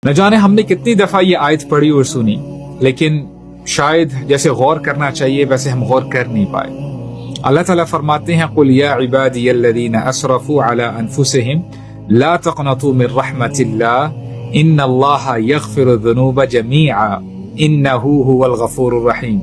न जाने हमने कितनी दफा ये आयत पढ़ी और सुनी, लेकिन शायद जैसे गौर करना चाहिए वैसे हम गौर कर नहीं पाए। अल्लाह ताला फरमाते हैं, कुल या इबादियल्लज़ीना असरफू अला अनफुसिहिम ला तक़नतू मिन रहमतिल्लाह इन्नल्लाहा यग़फ़िरुज़्ज़ुनूब जमीआ इन्नहू हुवल गफ़ूरुर रहीम।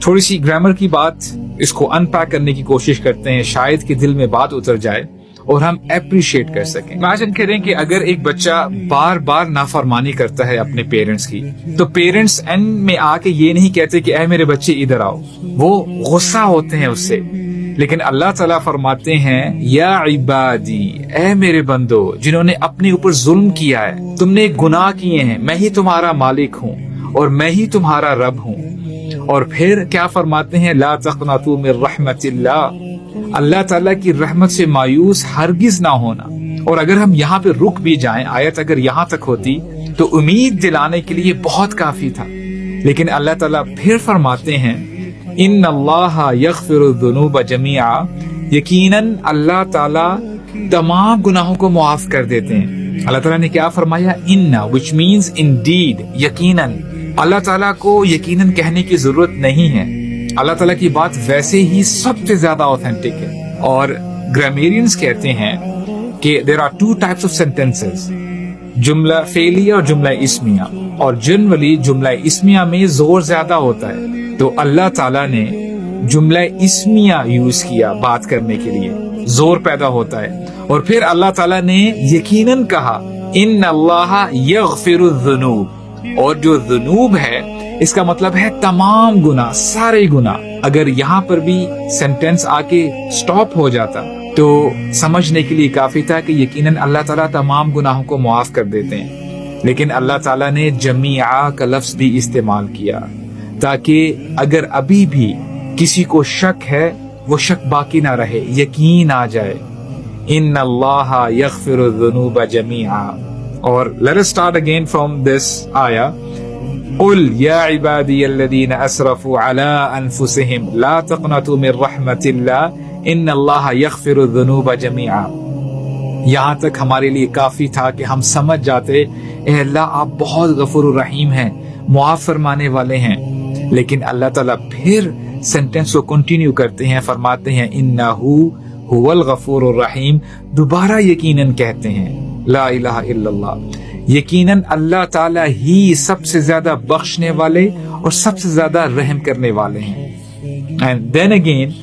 थोड़ी सी ग्रामर की बात, इसको अनपैक करने की कोशिश करते हैं, शायद कि दिल में बात उतर जाए और हम एप्रिशिएट कर सकें। इमेजिन करें कि अगर एक बच्चा बार बार नाफरमानी करता है अपने पेरेंट्स की, तो पेरेंट्स एंड में आके ये नहीं कहते कि ऐ मेरे बच्चे इधर आओ, वो गुस्सा होते हैं उससे। लेकिन अल्लाह ताला फरमाते हैं, या इबादी, ऐ मेरे बंदो जिन्होंने अपने ऊपर जुल्म किया है, तुमने गुनाह किए हैं, मैं ही तुम्हारा मालिक हूँ और मैं ही तुम्हारा रब हूँ। और फिर क्या फरमाते हैं, ला तक़नतू मिन रहमतिल्लाह, अल्लाह ताला की रहमत से मायूस हरगिज ना होना। और अगर हम यहाँ पे रुक भी जाएं, आयत अगर यहाँ तक होती तो उम्मीद दिलाने के लिए बहुत काफी था। लेकिन अल्लाह ताला फिर फरमाते हैं, इन्नल्लाहा यग़फ़िरुज़्ज़ुनूब जमीआ, यकीनन अल्लाह ताला तमाम गुनाहों को मुआफ कर देते हैं। अल्लाह ताला ने क्या फरमाया, इन्ना, विच मीन्स इंडीड, यकीनन। अल्लाह ताला को यकीनन कहने की जरूरत नहीं है, अल्लाह ताला की बात वैसे ही सबसे ज्यादा ऑथेंटिक है। और ग्रामेरियंस कहते हैं कि there are two types of sentences, जुमला फेलिया और जुमला इस्मिया। और जनरली जुमला इस्मिया में जोर ज्यादा होता है, तो अल्लाह ताला ने जुमला इस्मिया यूज किया बात करने के लिए, जोर पैदा होता है। और फिर अल्लाह ताला ने यकीनन कहा, इन्नल्लाहा यग़फ़िरुज़्ज़ुनूब, और जो ज़ुनूब है इसका मतलब है तमाम गुनाह, सारे गुनाह। अगर यहाँ पर भी सेंटेंस आके स्टॉप हो जाता तो समझने के लिए काफी था कि यकीनन अल्लाह ताला तमाम गुनाहों को मुआफ कर देते हैं। लेकिन अल्लाह ताला ने जमीआ का लफ्ज भी इस्तेमाल किया, ताकि अगर अभी भी किसी को शक है वो शक बाकी ना रहे, यकीन आ जाए। इन्नल्लाहा यग़फ़िरुज़्ज़ुनूब जमीआ। और let us start again from this आया, कुल या इबादियल्लज़ीना असरफू अला अनफुसिहिम ला तक़नतू मिन रहमतिल्लाह इन्नल्लाहा यग़फ़िरुज़्ज़ुनूब जमीआ। यहाँ तक हमारे लिए काफी था कि हम समझ जाते, ए अल्लाह आप बहुत गफूर रहीम हैं, मुआफ फरमाने वाले हैं। लेकिन अल्लाह ताला फिर सेंटेंस को कंटिन्यू करते हैं, फरमाते हैं, इन्नहू हुवल गफूरुर रहीम। दोबारा यकीनन कहते हैं, ला इलाहा इल्लल्लाह, यकीनन अल्लाह ताला ही सबसे ज्यादा बख्शने वाले और सबसे ज्यादा रहम करने वाले हैं। एंड देन अगेन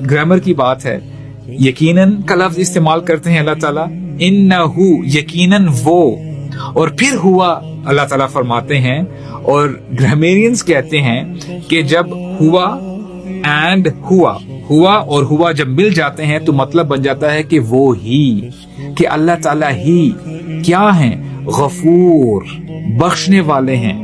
ग्रामर की बात है, यकीनन का लफ्ज इस्तेमाल करते हैं अल्लाह ताला, इन्नहू, यकीनन वो, और फिर हुआ अल्लाह ताला फरमाते हैं। और ग्रामेरियंस कहते हैं कि जब हुआ एंड हुआ और हुआ जब मिल जाते हैं तो मतलब बन जाता है कि वो ही, कि अल्लाह ताला ही क्या हैं, गफूर, बख्शने वाले हैं।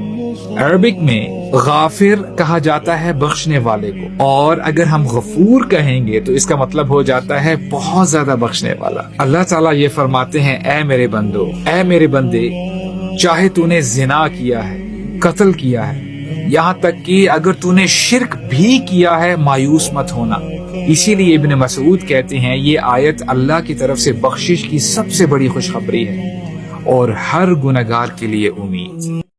अरबिक में गाफिर कहा जाता है बख्शने वाले को, और अगर हम गफूर कहेंगे तो इसका मतलब हो जाता है बहुत ज्यादा बख्शने वाला। अल्लाह ताला ये फरमाते हैं, ऐ मेरे बंदो, ऐ मेरे बंदे, चाहे तूने जिना किया है, कत्ल किया है, यहाँ तक कि अगर तूने शिर्क भी किया है, मायूस मत होना। इसीलिए इब्न मसूद कहते हैं, ये आयत अल्लाह की तरफ से बख्शिश की सबसे बड़ी खुशखबरी है और हर गुनहगार के लिए उम्मीद।